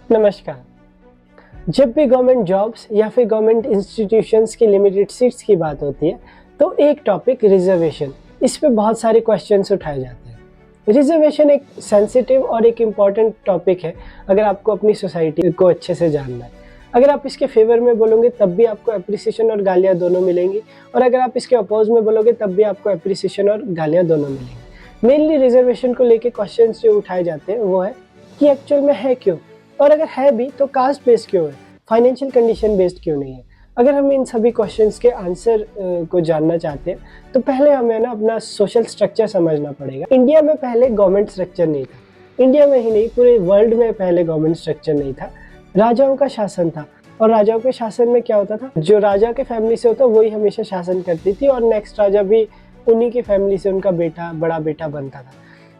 नमस्कार। जब भी गवर्नमेंट जॉब्स या फिर गवर्नमेंट इंस्टीट्यूशंस की लिमिटेड सीट्स की बात होती है तो एक टॉपिक रिजर्वेशन, इस पे बहुत सारे क्वेश्चंस उठाए जाते हैं। रिजर्वेशन एक सेंसिटिव और एक इम्पॉर्टेंट टॉपिक है अगर आपको अपनी सोसाइटी को अच्छे से जानना है। अगर आप इसके फेवर में बोलोगे तब भी आपको अप्रिसिएशन और गालियाँ दोनों मिलेंगी, और अगर आप इसके अपोज में बोलोगे तब भी आपको अप्रिसिएशन और गालियाँ दोनों मिलेंगी। मेनली रिजर्वेशन को लेके क्वेश्चंस जो उठाए जाते हैं वो है कि एक्चुअल में है क्यों, और अगर है भी तो कास्ट बेस्ड क्यों है, फाइनेंशियल कंडीशन बेस्ड क्यों नहीं है। अगर हम इन सभी क्वेश्चंस के आंसर को जानना चाहते हैं तो पहले हमें ना अपना सोशल स्ट्रक्चर समझना पड़ेगा। इंडिया में पहले गवर्नमेंट स्ट्रक्चर नहीं था। इंडिया में ही नहीं, पूरे वर्ल्ड में पहले गवर्नमेंट स्ट्रक्चर नहीं था। राजाओं का शासन था, और राजाओं के शासन में क्या होता था, जो राजा के फैमिली से होता वही हमेशा शासन करती थी, और नेक्स्ट राजा भी उन्हीं की फैमिली से उनका बेटा, बड़ा बेटा बनता था।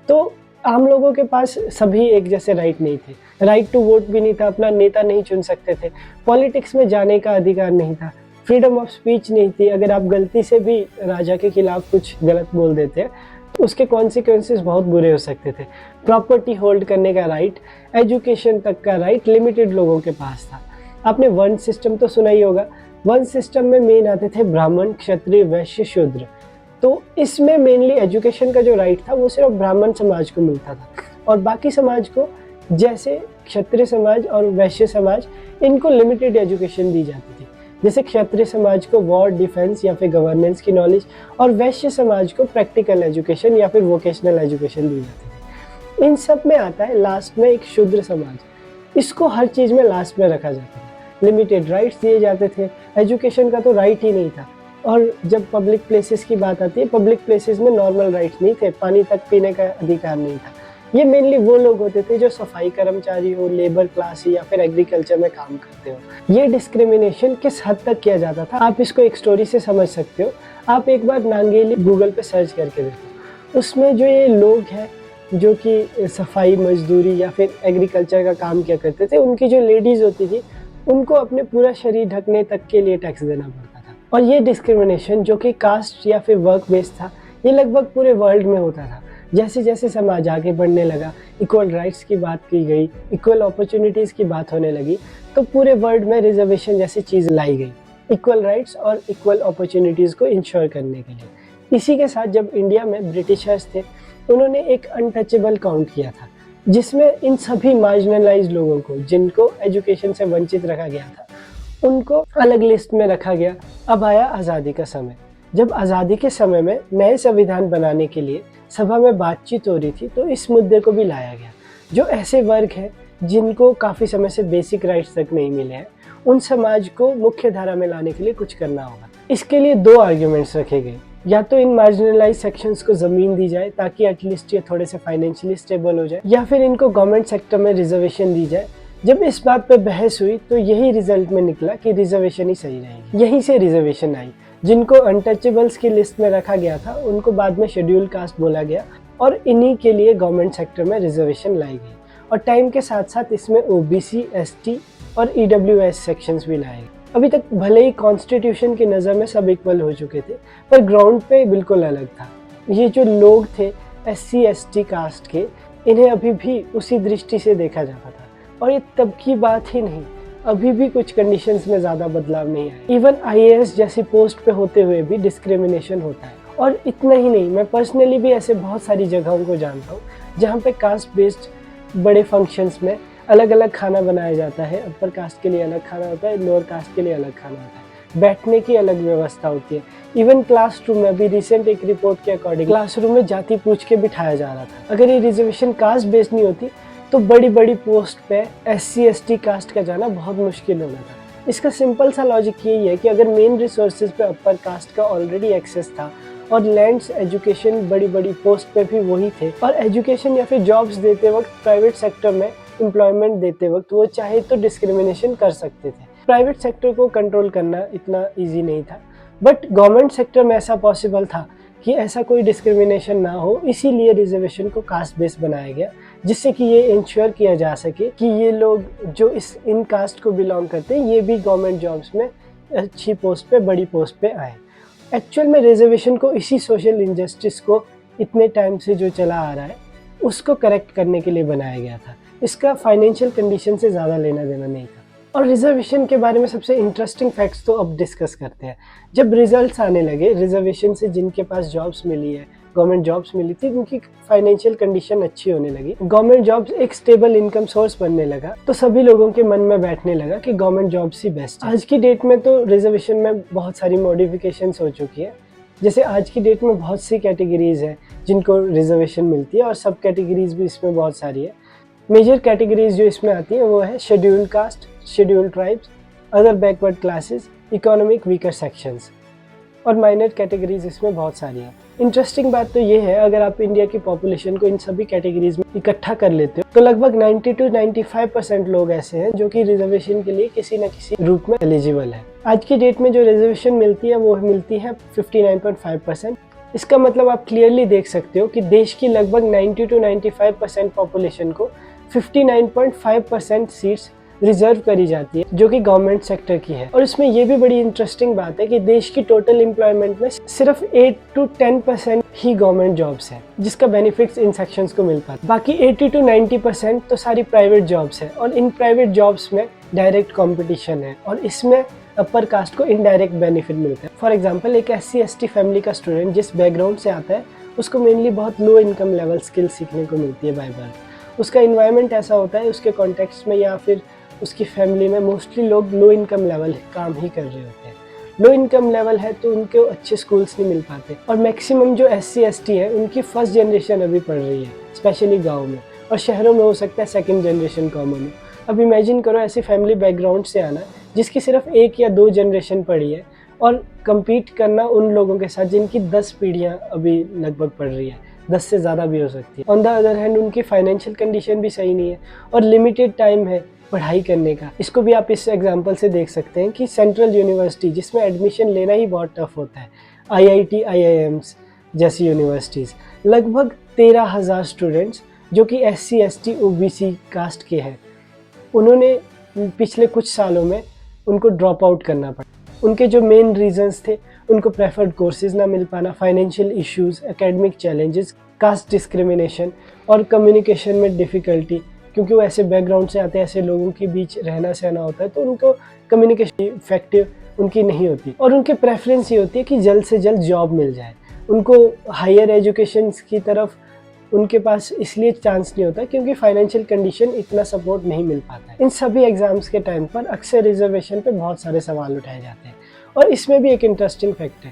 तो आम लोगों के पास सभी एक जैसे राइट नहीं थे। राइट टू वोट भी नहीं था, अपना नेता नहीं चुन सकते थे, पॉलिटिक्स में जाने का अधिकार नहीं था, फ्रीडम ऑफ स्पीच नहीं थी। अगर आप गलती से भी राजा के खिलाफ कुछ गलत बोल देते हैं तो उसके कॉन्सिक्वेंसेस बहुत बुरे हो सकते थे। प्रॉपर्टी होल्ड करने का राइट, एजुकेशन तक का राइट लिमिटेड लोगों के पास था। आपने वर्ण सिस्टम तो सुना ही होगा। वर्ण सिस्टम में मेन आते थे ब्राह्मण, क्षत्रिय, वैश्य, शूद्र। तो इसमें मेनली एजुकेशन का जो राइट था वो सिर्फ ब्राह्मण समाज को मिलता था, और बाकी समाज को, जैसे क्षत्रिय समाज और वैश्य समाज, इनको लिमिटेड एजुकेशन दी जाती थी। जैसे क्षत्रिय समाज को वॉर, डिफेंस या फिर गवर्नेंस की नॉलेज, और वैश्य समाज को प्रैक्टिकल एजुकेशन या फिर वोकेशनल एजुकेशन दी जाती थी। इन सब में आता है लास्ट में एक शूद्र समाज, इसको हर चीज़ में लास्ट में रखा जाता था। लिमिटेड राइट्स दिए जाते थे, एजुकेशन का तो राइट ही नहीं था। और जब पब्लिक प्लेसेस की बात आती है, पब्लिक प्लेसेस में नॉर्मल राइट्स नहीं थे, पानी तक पीने का अधिकार नहीं था। ये मेनली वो लोग होते थे जो सफाई कर्मचारी हो, लेबर क्लास या फिर एग्रीकल्चर में काम करते हो। ये डिस्क्रिमिनेशन किस हद तक किया जाता था, आप इसको एक स्टोरी से समझ सकते हो। आप एक बार नांगेली गूगल पे सर्च करके देखो, उसमें जो ये लोग हैं जो कि सफाई मजदूरी या फिर एग्रीकल्चर का काम किया करते थे, उनकी जो लेडीज़ होती थी उनको अपने पूरा शरीर ढकने तक के लिए टैक्स देना पड़ता था। और ये डिस्क्रिमिनेशन जो कि कास्ट या फिर वर्क बेस्ड था, ये लगभग पूरे वर्ल्ड में होता था। जैसे जैसे समाज आगे बढ़ने लगा, इक्वल राइट्स की बात की गई, इक्वल अपॉर्चुनिटीज़ की बात होने लगी, तो पूरे वर्ल्ड में रिजर्वेशन जैसी चीज़ लाई गई, इक्वल राइट्स और इक्वल अपॉर्चुनिटीज़ को इंश्योर करने के लिए। इसी के साथ जब इंडिया में ब्रिटिशर्स थे, उन्होंने एक अनटचेबल काउंट किया था, जिसमें इन सभी मार्जिनलाइज्ड लोगों को, जिनको एजुकेशन से वंचित रखा गया था, उनको अलग लिस्ट में रखा गया। अब आया आज़ादी का समय। जब आज़ादी के समय में नए संविधान बनाने के लिए सभा में बातचीत हो रही थी, तो इस मुद्दे को भी लाया गया। जो ऐसे वर्ग हैं जिनको काफ़ी समय से बेसिक राइट्स तक नहीं मिले हैं, उन समाज को मुख्य धारा में लाने के लिए कुछ करना होगा। इसके लिए दो आर्ग्यूमेंट्स रखे गए। या तो इन मार्जिनलाइज सेक्शंस को ज़मीन दी जाए ताकि एटलीस्ट ये थोड़े से फाइनेंशियली स्टेबल हो जाए, या फिर इनको गवर्नमेंट सेक्टर में रिजर्वेशन दी जाए। जब इस बात पे बहस हुई तो यही रिजल्ट में निकला कि रिजर्वेशन ही सही रहेगी। यहीं से रिजर्वेशन आई। जिनको अनटचेबल्स की लिस्ट में रखा गया था उनको बाद में शेड्यूल कास्ट बोला गया, और इन्हीं के लिए गवर्नमेंट सेक्टर में रिजर्वेशन लाई गई। और टाइम के साथ साथ इसमें ओबीसी, एसटी और ईडब्ल्यूएस सेक्शंस भी लाए गए। अभी तक भले ही कॉन्स्टिट्यूशन की नज़र में सब इक्वल हो चुके थे, पर ग्राउंड पे बिल्कुल अलग था। ये जो लोग थे एससी एसटी कास्ट के, इन्हें अभी भी उसी दृष्टि से देखा जाता था। और ये तब की बात ही नहीं, अभी भी कुछ कंडीशंस में ज़्यादा बदलाव नहीं आया। इवन आईएएस जैसी पोस्ट पे होते हुए भी डिस्क्रिमिनेशन होता है। और इतना ही नहीं, मैं पर्सनली भी ऐसे बहुत सारी जगहों को जानता हूँ जहाँ पे कास्ट बेस्ड बड़े फंक्शंस में अलग अलग खाना बनाया जाता है। अपर कास्ट के लिए अलग खाना होता है, लोअर कास्ट के लिए अलग खाना होता है, बैठने की अलग व्यवस्था होती है। इवन क्लासरूम में अभी रिसेंट एक रिपोर्ट के अकॉर्डिंग क्लासरूम में जाति पूछ के बिठाया जा रहा था। अगर ये रिजर्वेशन कास्ट बेस्ड नहीं होती तो बड़ी बड़ी पोस्ट पे एससी एसटी कास्ट का जाना बहुत मुश्किल होना था। इसका सिंपल सा लॉजिक यही है कि अगर मेन रिसोर्सेज पे अपर कास्ट का ऑलरेडी एक्सेस था, और लैंड्स, एजुकेशन, बड़ी बड़ी पोस्ट पे भी वही थे, और एजुकेशन या फिर जॉब्स देते वक्त, प्राइवेट सेक्टर में एम्प्लॉयमेंट देते वक्त वो चाहे तो डिस्क्रिमिनेशन कर सकते थे। प्राइवेट सेक्टर को कंट्रोल करना इतना ईजी नहीं था, बट गवर्नमेंट सेक्टर में ऐसा पॉसिबल था कि ऐसा कोई डिस्क्रिमिनेशन ना हो। इसीलिए रिजर्वेशन को कास्ट बेस्ड बनाया गया, जिससे कि ये इंश्योर किया जा सके कि ये लोग जो इन कास्ट को बिलोंग करते हैं, ये भी गवर्नमेंट जॉब्स में अच्छी पोस्ट पे, बड़ी पोस्ट पे आए। एक्चुअल में रिजर्वेशन को इसी सोशल इनजस्टिस को इतने टाइम से जो चला आ रहा है उसको करेक्ट करने के लिए बनाया गया था। इसका फाइनेंशियल कंडीशन से ज़्यादा लेना देना नहीं था। और रिजर्वेशन के बारे में सबसे इंटरेस्टिंग फैक्ट्स तो अब डिस्कस करते हैं। जब रिजल्ट्स आने लगे रिजर्वेशन से जिनके पास जॉब्स मिली है, गवर्नमेंट जॉब्स मिली थी, उनकी फाइनेंशियल कंडीशन अच्छी होने लगी, गवर्नमेंट जॉब्स एक स्टेबल इनकम सोर्स बनने लगा, तो सभी लोगों के मन में बैठने लगा कि गवर्नमेंट जॉब्स ही बेस्ट है। आज की डेट में तो रिजर्वेशन में बहुत सारी मॉडिफिकेशंस हो चुकी है। जैसे आज की डेट में बहुत सी कैटेगरीज है जिनको रिजर्वेशन मिलती है और सब कैटेगरीज भी इसमें बहुत सारी है। मेजर कैटेगरीज जो इसमें आती हैं वो है scheduled caste, scheduled tribes, other backward classes, economic weaker sections, और माइनर कैटेगरीज इसमें बहुत सारी हैं। इंटरेस्टिंग बात तो ये है, अगर आप इंडिया की पॉपुलेशन को इन सभी कैटेगरीज में इकट्ठा कर लेते हो तो लगभग 90 to 95% लोग ऐसे हैं जो कि रिजर्वेशन के लिए किसी न किसी रूप में एलिजिबल है। आज की डेट में जो रिजर्वेशन मिलती है वो मिलती है 59.5%। इसका मतलब आप क्लियरली देख सकते हो कि देश की लगभग 90 to 95% पॉपुलेशन को 59.5% सीट्स रिजर्व करी जाती है जो कि गवर्नमेंट सेक्टर की है। और इसमें यह भी बड़ी इंटरेस्टिंग बात है कि देश की टोटल एम्प्लॉयमेंट में सिर्फ 8 to 10% ही गवर्नमेंट जॉब्स है जिसका बेनिफिट्स इन सेक्शंस को मिल पाता है। बाकी 80 to 90% तो सारी प्राइवेट जॉब्स है और इन प्राइवेट जॉब्स में डायरेक्ट कॉम्पिटिशन है और इसमें अपर कास्ट को इनडायरेक्ट बेनिफिट मिलता है। फॉर एग्जाम्पल एक SC/ST फैमिली का स्टूडेंट जिस बैकग्राउंड से आता है उसको मेनली बहुत लो इनकम लेवल स्किल सीखने को मिलती है बाय बर्थ। उसका इन्वायरमेंट ऐसा होता है उसके कॉन्टेक्स्ट में या फिर उसकी फैमिली में मोस्टली लोग लो इनकम लेवल काम ही कर रहे होते हैं। लो इनकम लेवल है तो उनको अच्छे स्कूल्स नहीं मिल पाते और मैक्सिमम जो SC/ST है उनकी फर्स्ट जनरेशन अभी पढ़ रही है, स्पेशली गाँव में, और शहरों में हो सकता है सेकेंड जनरेशन कॉमन हो। अब इमेजिन करो ऐसी फैमिली बैकग्राउंड से आना जिसकी सिर्फ 1 या 2 जनरेशन पढ़ी है और कम्पीट करना उन लोगों के साथ जिनकी 10 पीढ़ियाँ अभी लगभग पढ़ रही है, 10 से ज़्यादा भी हो सकती है। ऑन द अदर हैंड उनकी फाइनेंशियल कंडीशन भी सही नहीं है और लिमिटेड टाइम है पढ़ाई करने का। इसको भी आप इस एग्जांपल से देख सकते हैं कि सेंट्रल यूनिवर्सिटी जिसमें एडमिशन लेना ही बहुत टफ होता है, IIT, IIMs जैसी यूनिवर्सिटीज़, लगभग 13,000 स्टूडेंट्स जो कि SC/ST OBC कास्ट के हैं, उन्होंने पिछले कुछ सालों में उनको ड्रॉप आउट करना पड़ा। उनके जो मेन रीजंस थे, उनको प्रेफर्ड कोर्सेज ना मिल पाना, financial issues, academic challenges, caste discrimination और कम्युनिकेशन में डिफ़िकल्टी, क्योंकि वो ऐसे बैकग्राउंड से आते हैं, ऐसे लोगों के बीच रहना सहना होता है तो उनको कम्युनिकेशन इफेक्टिव उनकी नहीं होती और उनकी प्रेफरेंस ये होती है कि जल्द से जल्द जॉब मिल जाए। उनको हायर एजुकेशन की तरफ उनके पास इसलिए चांस नहीं होता क्योंकि फाइनेंशियल कंडीशन इतना सपोर्ट नहीं मिल पाता है। इन सभी एग्जाम्स के टाइम पर अक्सर रिजर्वेशन पे बहुत सारे सवाल उठाए जाते हैं और इसमें भी एक इंटरेस्टिंग फैक्ट है।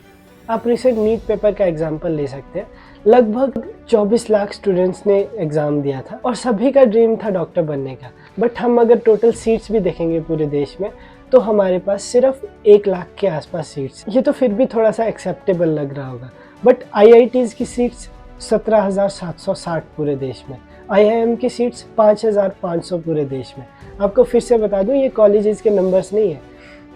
आप रिसेंट नीट पेपर का एग्जाम्पल ले सकते हैं। लगभग 24 लाख स्टूडेंट्स ने एग्ज़ाम दिया था और सभी का ड्रीम था डॉक्टर बनने का, बट हम अगर टोटल सीट्स भी देखेंगे पूरे देश में तो हमारे पास सिर्फ 1 लाख के आसपास सीट्स। ये तो फिर भी थोड़ा सा एक्सेप्टेबल लग रहा होगा, बट IITs की सीट्स 17,760 पूरे देश में, IIM की सीट्स 5,500 पूरे देश में। आपको फिर से बता दूं ये कॉलेजेस के नंबर्स नहीं है,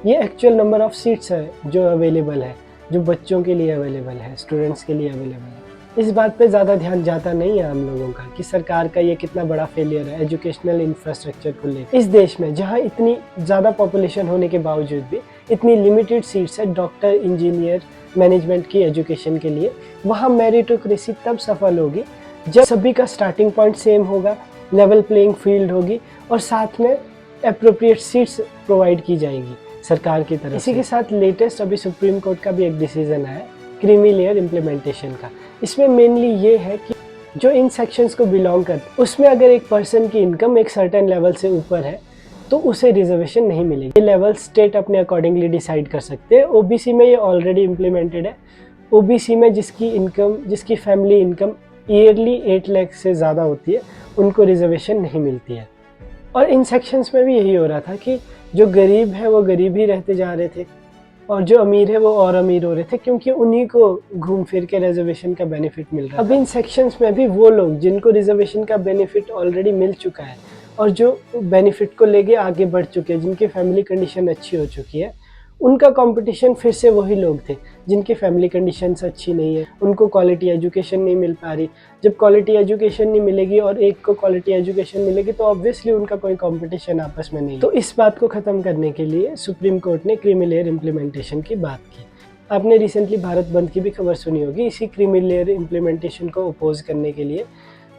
ये एक्चुअल नंबर ऑफ सीट्स है जो अवेलेबल है, जो बच्चों के लिए अवेलेबल है, स्टूडेंट्स के लिए अवेलेबल है। इस बात पे ज़्यादा ध्यान जाता नहीं है हम लोगों का कि सरकार का ये कितना बड़ा फेलियर है एजुकेशनल इंफ्रास्ट्रक्चर को लेकर। इस देश में जहाँ इतनी ज़्यादा पॉपुलेशन होने के बावजूद भी इतनी लिमिटेड सीट्स है डॉक्टर, इंजीनियर, मैनेजमेंट की एजुकेशन के लिए, वहाँ मेरिटोक्रेसी तब सफल होगी जब सभी का स्टार्टिंग पॉइंट सेम होगा, लेवल प्लेइंग फील्ड होगी और साथ में अप्रोप्रिएट सीट्स प्रोवाइड की जाएंगी सरकार की तरफ। इसी के साथ लेटेस्ट अभी सुप्रीम कोर्ट का भी एक डिसीजन आया क्रीमी लेयर इम्प्लीमेंटेशन का। इसमें मेनली ये है कि जो इन सेक्शंस को बिलोंग करते उसमें अगर एक पर्सन की इनकम एक सर्टेन लेवल से ऊपर है तो उसे रिजर्वेशन नहीं मिलेगी। ये लेवल स्टेट अपने अकॉर्डिंगली डिसाइड कर सकते हैं। OBC में ये ऑलरेडी इम्प्लीमेंटेड है। OBC में जिसकी फैमिली इनकम ईयरली 8 लाख से ज़्यादा होती है उनको रिजर्वेशन नहीं मिलती है। और इन सेक्शंस में भी यही हो रहा था कि जो गरीब है वो गरीब ही रहते जा रहे थे और जो अमीर है वो और अमीर हो रहे थे क्योंकि उन्हीं को घूम फिर के रिजर्वेशन का बेनिफिट मिल रहा है। अब इन सेक्शंस में भी वो लोग जिनको रिजर्वेशन का बेनिफिट ऑलरेडी मिल चुका है और जो बेनिफिट को लेके आगे बढ़ चुके हैं, जिनकी फैमिली कंडीशन अच्छी हो चुकी है, उनका कंपटीशन फिर से वही लोग थे जिनकी फैमिली कंडीशंस अच्छी नहीं है, उनको क्वालिटी एजुकेशन नहीं मिल पा रही। जब क्वालिटी एजुकेशन नहीं मिलेगी और एक को क्वालिटी एजुकेशन मिलेगी तो ऑब्वियसली उनका कोई कंपटीशन आपस में नहीं। तो इस बात को ख़त्म करने के लिए सुप्रीम कोर्ट ने क्रीमी लेयर इम्प्लीमेंटेशन की बात की। आपने रिसेंटली भारत बंद की भी खबर सुनी होगी। इसी क्रीमी लेयर इम्प्लीमेंटेशन को अपोज करने के लिए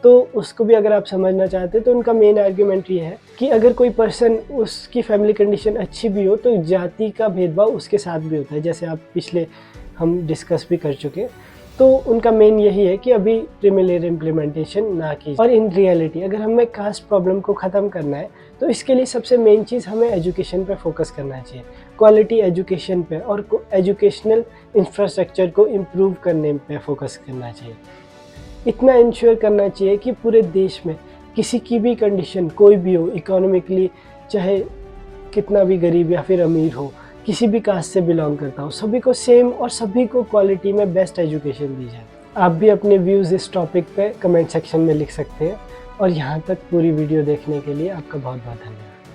तो उसको भी अगर आप समझना चाहते हैं तो उनका मेन आर्ग्यूमेंट ये है कि अगर कोई पर्सन उसकी फैमिली कंडीशन अच्छी भी हो तो जाति का भेदभाव उसके साथ भी होता है, जैसे आप पिछले हम डिस्कस भी कर चुके हैं। तो उनका मेन यही है कि अभी क्रीमी लेयर इम्प्लीमेंटेशन ना की। और इन रियलिटी अगर हमें कास्ट प्रॉब्लम को ख़त्म करना है तो इसके लिए सबसे मेन चीज़ हमें एजुकेशन पे फोकस करना चाहिए, क्वालिटी एजुकेशन पे, और एजुकेशनल इंफ्रास्ट्रक्चर को इम्प्रूव करने पे फोकस करना चाहिए। इतना इंश्योर करना चाहिए कि पूरे देश में किसी की भी कंडीशन कोई भी हो, इकोनॉमिकली चाहे कितना भी गरीब या फिर अमीर हो, किसी भी कास्ट से बिलोंग करता हो, सभी को सेम और सभी को क्वालिटी में बेस्ट एजुकेशन दी जाए। आप भी अपने व्यूज़ इस टॉपिक पे कमेंट सेक्शन में लिख सकते हैं। और यहाँ तक पूरी वीडियो देखने के लिए आपका बहुत बहुत धन्यवाद।